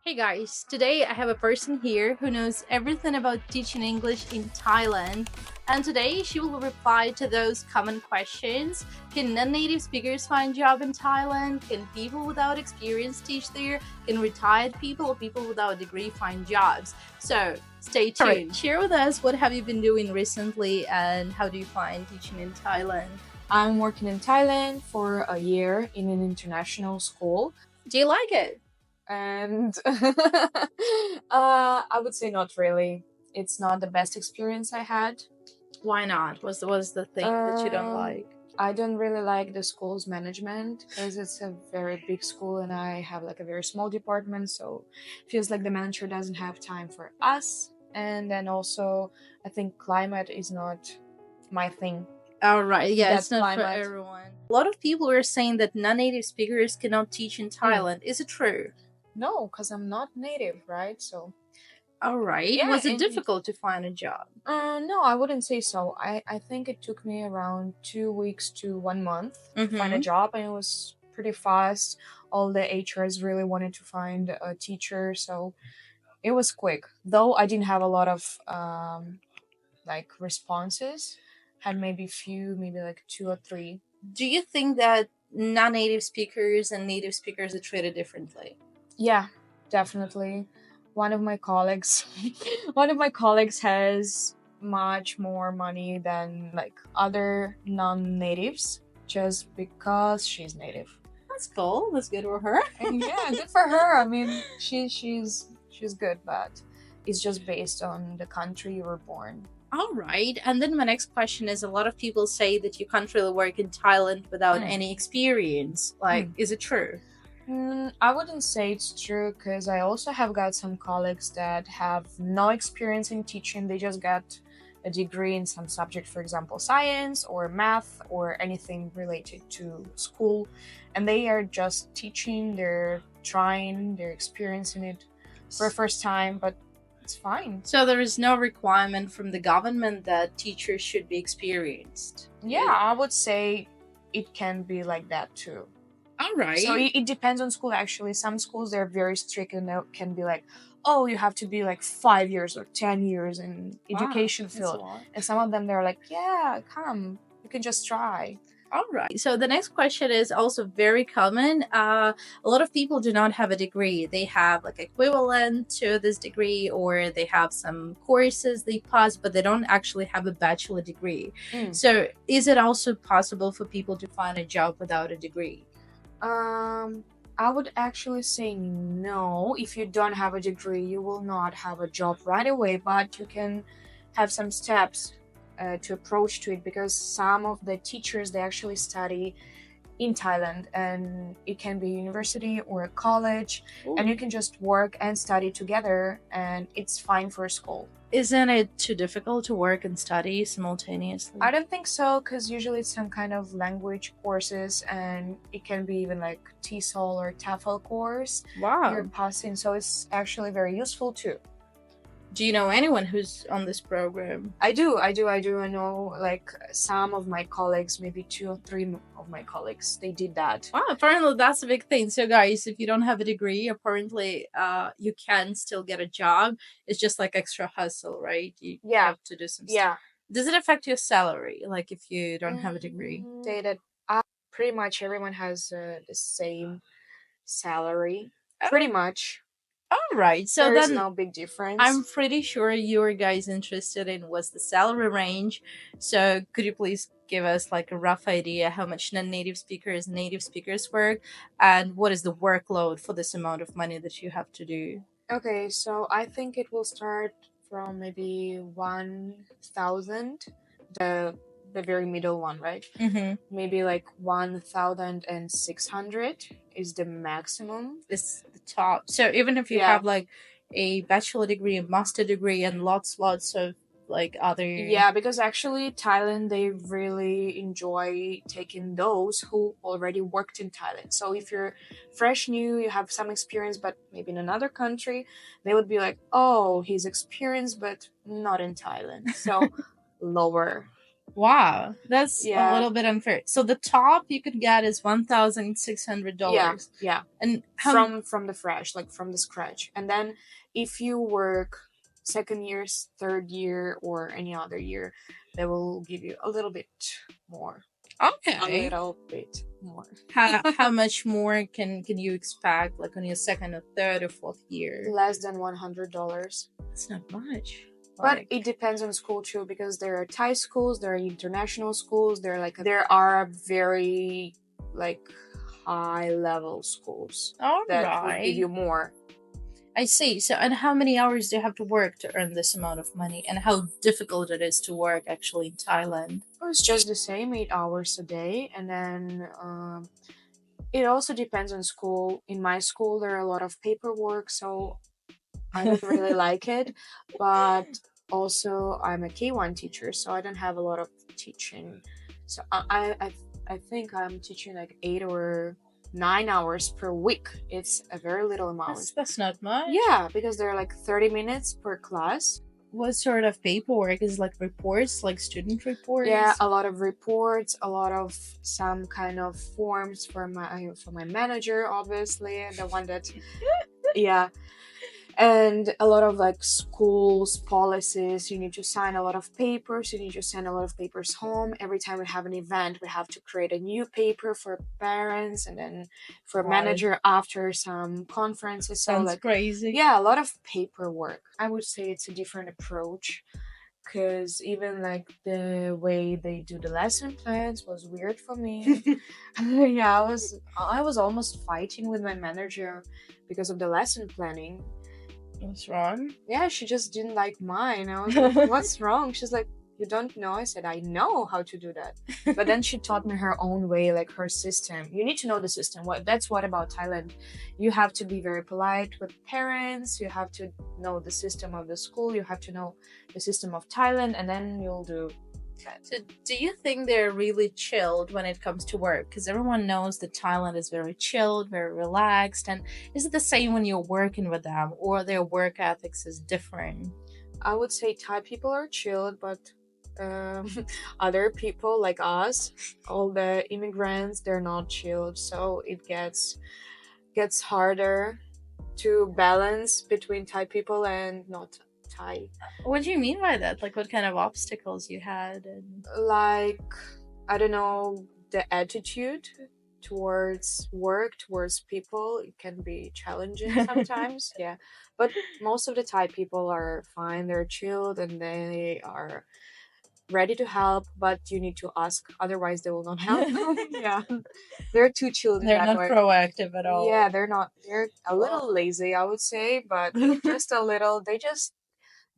Hey guys, today I have a person here who knows everything about teaching English in Thailand, and today she will reply to those common questions. Can non-native speakers find job in Thailand? Can people without experience teach there? Can retired people or people without a degree find jobs? So stay tuned. Right. Share with us what have you been doing recently and how do you find teaching in Thailand? I'm working in Thailand for a year in an international school. Do you like it? And I would say not really. It's not the best experience I had. Why not? What's the thing that you don't like? I don't really like the school's management because it's a very big school and I have like a very small department, so it feels like the manager doesn't have time for us. And then also, I think climate is not my thing. All right, yeah, it's not for everyone. A lot of people are saying that non-native speakers cannot teach in Thailand. Is it true? No, because I'm not native, right? So. All right. Yeah, was it difficult to find a job? No, I wouldn't say so. I think it took me around 2 weeks to 1 month to find a job, and it was pretty fast. All the HRs really wanted to find a teacher, so it was quick. Though I didn't have a lot of responses, had maybe like 2 or 3. Do you think that non-native speakers and native speakers are treated differently? Yeah, definitely. One of my colleagues has much more money than like other non-natives just because she's native. That's cool. That's good for her. Yeah, good for her. I mean, she's good, but it's just based on the country you were born. All right. And then my next question is, a lot of people say that you can't really work in Thailand without any experience. Is it true? I wouldn't say it's true because I also have got some colleagues that have no experience in teaching. They just got a degree in some subject, for example, science or math or anything related to school. And they are just teaching, they're experiencing it for the first time, but it's fine. So there is no requirement from the government that teachers should be experienced? Yeah, I would say it can be like that too. All right. So it depends on school, actually. Some schools, they're very strict and they can be like, oh, you have to be like 5 years or 10 years in education field. And some of them, they're like, yeah, come, you can just try. All right. So the next question is also very common. A lot of people do not have a degree. They have like equivalent to this degree, or they have some courses they pass, but they don't actually have a bachelor degree. So is it also possible for people to find a job without a degree? I would actually say no. If you don't have a degree, you will not have a job right away, but you can have some steps to approach to it, because some of the teachers, they actually study in Thailand, and it can be a university or a college. Ooh. And you can just work and study together, and it's fine for a school. Isn't it too difficult to work and study simultaneously? I don't think so, because usually it's some kind of language courses, and it can be even like TEFL or TEFL course. Wow. You're passing, so it's actually very useful too. Do you know anyone who's on this program? I do. I know like some of my colleagues, maybe 2 or 3 of my colleagues, they did that. Wow, apparently that's a big thing. So guys, if you don't have a degree, apparently you can still get a job. It's just like extra hustle, right? You have to do some stuff. Does it affect your salary, like if you don't have a degree? Say that pretty much everyone has the same salary. Pretty much. All right, so there's no big difference. I'm pretty sure you were guys interested in what's the salary range. So could you please give us like a rough idea how much non-native speakers and native speakers work, and what is the workload for this amount of money that you have to do? Okay, so I think it will start from maybe 1,000, the very middle one, right? Maybe like 1,600 is the maximum. It's the top. So even if you have like a bachelor degree, a master degree, and lots of like other... Yeah, because actually Thailand, they really enjoy taking those who already worked in Thailand. So if you're fresh new, you have some experience, but maybe in another country, they would be like, oh, he's experienced, but not in Thailand. So lower. Wow, that's a Yeah. little bit unfair. So the top you could get is $1,600. Yeah. And how From the fresh, like from the scratch. And then if you work second year, third year, or any other year, they will give you a little bit more. A okay. little bit more. How much more can you expect like on your second or third or fourth year? Less than $100. That's not much. But it depends on school too, because there are Thai schools, there are international schools, there are very like high level schools all that would right. give you more. I see. So, and how many hours do you have to work to earn this amount of money, and how difficult it is to work actually in Thailand? It's just the same, 8 hours a day, and then it also depends on school. In my school, there are a lot of paperwork, so I don't really like it. But also, I'm a K1 teacher, so I don't have a lot of teaching. So I think I'm teaching like 8 or 9 hours per week. It's a very little amount. That's not much. Yeah, because there are like 30 minutes per class. What sort of paperwork is like reports, like student reports? Yeah, a lot of reports, a lot of some kind of forms for my manager, obviously, the one that yeah, and a lot of like schools policies. You need to sign a lot of papers, you need to send a lot of papers home. Every time we have an event, we have to create a new paper for parents and then for Wow. manager after some conferences. So Sounds like crazy. yeah, a lot of paperwork. I would say it's a different approach, because even like the way they do the lesson plans was weird for me. Yeah, I was almost fighting with my manager because of the lesson planning. What's wrong? Yeah, she just didn't like mine. I was like, what's wrong? She's like, you don't know? I said, I know how to do that. But then she taught me her own way, like her system. You need to know the system. That's what about Thailand. You have to be very polite with parents. You have to know the system of the school. You have to know the system of Thailand, and then you'll do that. So, do you think they're really chilled when it comes to work? Because everyone knows that Thailand is very chilled, very relaxed. And is it the same when you're working with them, or their work ethics is different? I would say Thai people are chilled, but other people like us, all the immigrants, they're not chilled. So it gets harder to balance between Thai people and not Thai. What do you mean by that? Like, what kind of obstacles you had? And Like, I don't know, the attitude towards work, towards people, it can be challenging sometimes. Yeah, but most of the Thai people are fine. They're chilled and they are ready to help, but you need to ask, otherwise they will not help. Yeah, they're too chilled in they're that not way. proactive at all. Yeah, they're not. They're a little lazy, I would say, but just a little.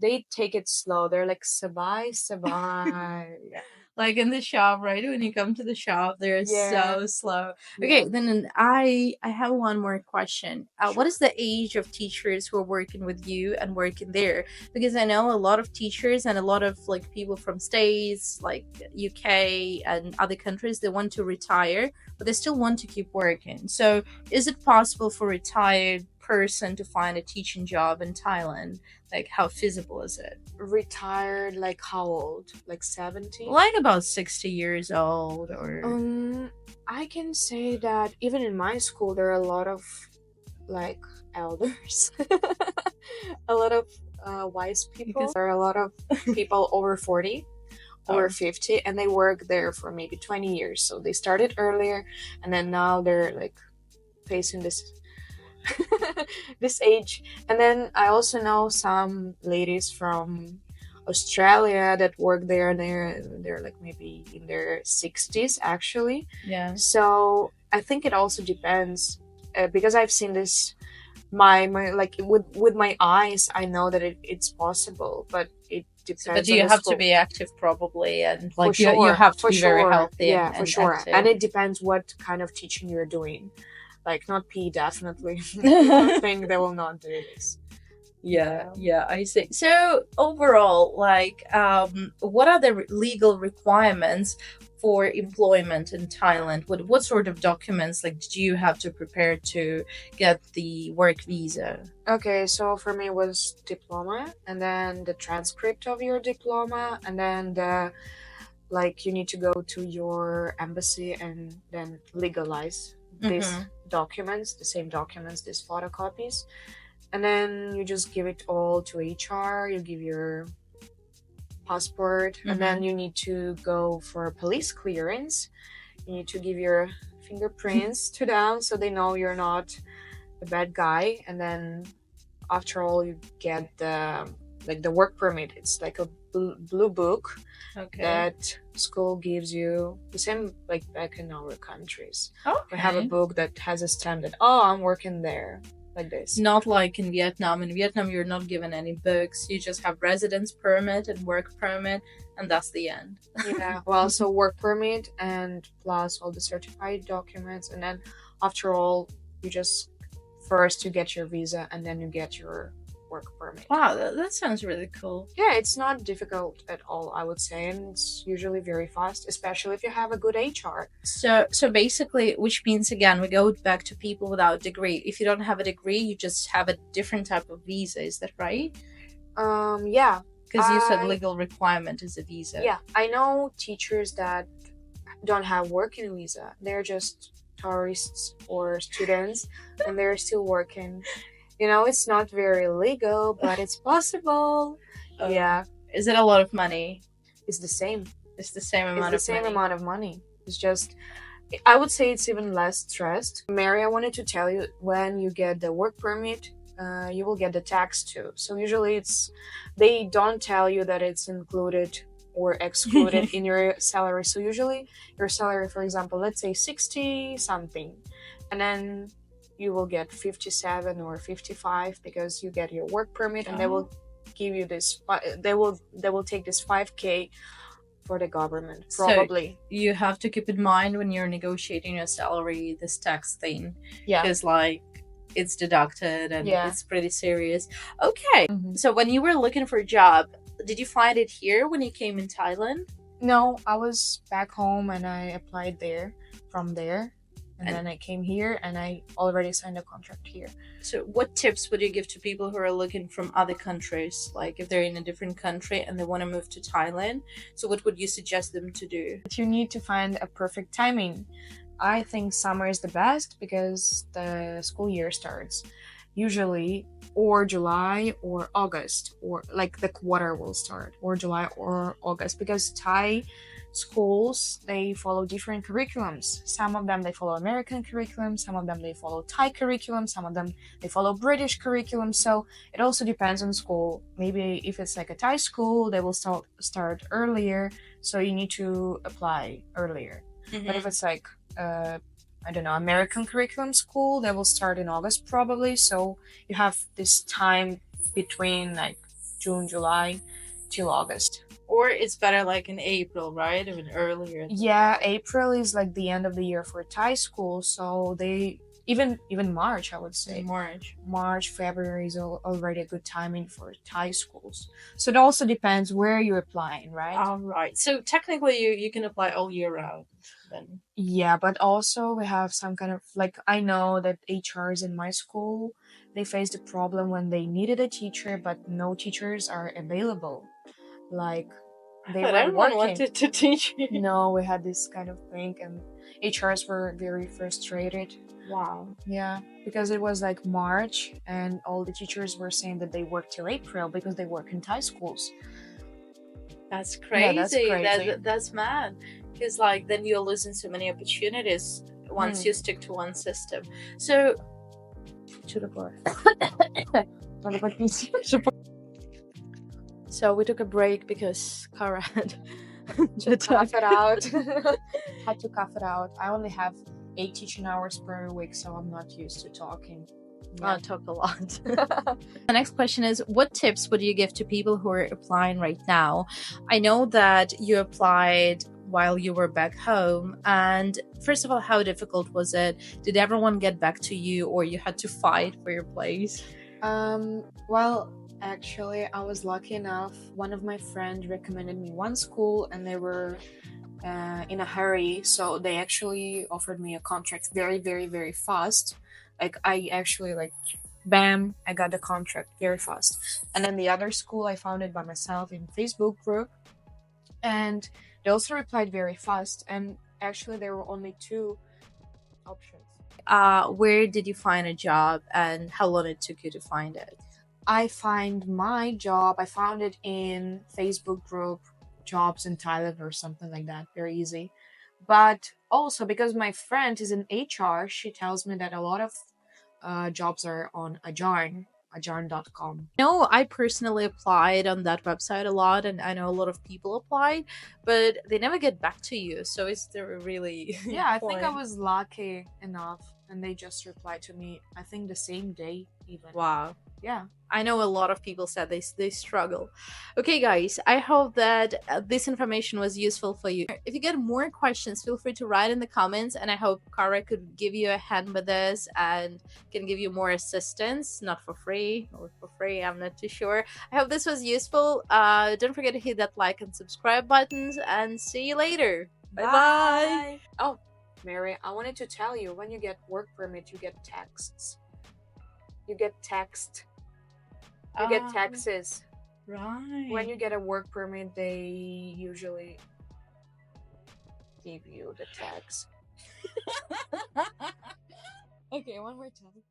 They take it slow. They're like sabai sabai. Yeah. Like in the shop, right? When you come to the shop, they're Yeah. so slow. Yeah. Okay, then I have one more question. What Sure. is the age of teachers who are working with you and working there? Because I know a lot of teachers and a lot of like people from states like UK and other countries, they want to retire, but they still want to keep working. So is it possible for a retired person to find a teaching job in Thailand? Like, how feasible is it? Retired, like how old? Like 70? Like about 60 years old, or I can say that even in my school there are a lot of like elders. A lot of wise people. Because- There are a lot of people over 40, over 50, and they work there for maybe 20 years. So they started earlier, and then now they're like facing this this age. And then I also know some ladies from Australia that work there, and they're like maybe in their 60s actually. yeah. So I think it also depends, because I've seen this my like with my eyes. I know that it's possible, but it depends. But on you the have school. to be active probably, and like For you sure, have to for be very sure. healthy. Yeah, for sure. active. And it depends what kind of teaching you're doing. Like not PE, definitely. I think they will not do this. Yeah, I see. So overall, like, what are the legal requirements for employment in Thailand? What sort of documents like do you have to prepare to get the work visa? Okay, so for me it was diploma, and then the transcript of your diploma, and then the like you need to go to your embassy and then legalize these documents, the same documents, these photocopies, and then you just give it all to HR. You give your passport, and then you need to go for a police clearance. You need to give your fingerprints to them so they know you're not a bad guy. And then after all, you get the work permit. It's like a blue book that school gives you, the same like back in our countries. We have a book that has a stamp that, oh, I'm working there, like this. Not like in Vietnam. In Vietnam, you're not given any books. You just have residence permit and work permit, and that's the end. Yeah, well, so work permit and plus all the certified documents, and then after all, you just first you get your visa and then you get your work permit. Wow, that sounds really cool. Yeah, it's not difficult at all, I would say, and it's usually very fast, especially if you have a good HR. So basically, which means again, we go back to people without degree. If you don't have a degree, you just have a different type of visa. Is that right? Yeah. Because you said legal requirement is a visa. Yeah, I know teachers that don't have working visa. They're just tourists or students, and they're still working. You know, it's not very legal, but it's possible. Yeah. Is it a lot of money? It's the same. It's the same amount of money. It's the same amount of money. It's just, I would say it's even less stressed. Mary, I wanted to tell you, when you get the work permit, you will get the tax too. So usually they don't tell you that it's included or excluded in your salary. So usually your salary, for example, let's say 60 something, and then you will get 57 or 55 because you get your work permit, and they will give you this, they will take this 5K for the government, probably. So you have to keep in mind when you're negotiating your salary, this tax thing. Yeah. Because like it's deducted and it's pretty serious. Okay. So when you were looking for a job, did you find it here when you came in Thailand? No, I was back home and I applied from there. And then I came here and I already signed a contract here. So what tips would you give to people who are looking from other countries? Like if they're in a different country and they want to move to Thailand, so what would you suggest them to do? You need to find a perfect timing. I think summer is the best because the school year starts usually or July or August, or like the quarter will start or July or August, because Thai schools, they follow different curriculums. Some of them they follow American curriculum, some of them they follow Thai curriculum, some of them they follow British curriculum. So it also depends on school. Maybe if it's like a Thai school, they will start earlier, so you need to apply earlier. But if it's like I don't know, American curriculum school, they will start in August probably, so you have this time between like June, July till August. Or it's better like in April, right? Even earlier. Yeah, April is like the end of the year for Thai school, so they even March, I would say. March, February is already a good timing for Thai schools. So it also depends where you're applying, right? All right. So technically you can apply all year round then. Yeah, but also we have some kind of, like, I know that HRs in my school, they faced a problem when they needed a teacher, but no teachers are available. Like, they were everyone working. wanted to teach you. No, we had this kind of thing, and HRs were very frustrated. Wow. Yeah, because it was like March, and all the teachers were saying that they work till April because they work in Thai schools. That's crazy. Yeah, that's crazy. That's mad. Because like then you're losing so many opportunities once you stick to one system. So to the floor. So we took a break because Kara had to cough it out. Had to cough it out. I only have 8 teaching hours per week, so I'm not used to talking. Yeah. I talk a lot. The next question is, what tips would you give to people who are applying right now? I know that you applied while you were back home, and first of all, how difficult was it? Did everyone get back to you, or you had to fight for your place? Well, actually, I was lucky enough. One of my friends recommended me one school, and they were in a hurry, so they actually offered me a contract very, very, very fast. Like, I actually, like, bam, I got the contract very fast. And then the other school, I found it by myself in Facebook group. And they also replied very fast, and actually there were only two options. Where did you find a job, and how long it took you to find it? I found my job. I found it in Facebook group jobs in Thailand or something like that. Very easy. But also because my friend is in HR, she tells me that a lot of jobs are on ajarn.com. No, I personally applied on that website a lot, and I know a lot of people applied, but they never get back to you. So it's the really Yeah, I think I point. was lucky enough, and they just replied to me, I think the same day even. Wow. Yeah. I know a lot of people said they struggle. Okay, guys, I hope that this information was useful for you. If you get more questions, feel free to write in the comments, and I hope Kara could give you a hand with this and can give you more assistance, not for free or for free. I'm not too sure. I hope this was useful. Don't forget to hit that like and subscribe buttons, and see you later. Bye bye. Oh, Mary, I wanted to tell you, when you get work permit, you get texts. You get text. You get taxes. Right. When you get a work permit, they usually give you the tax. Okay, one more time.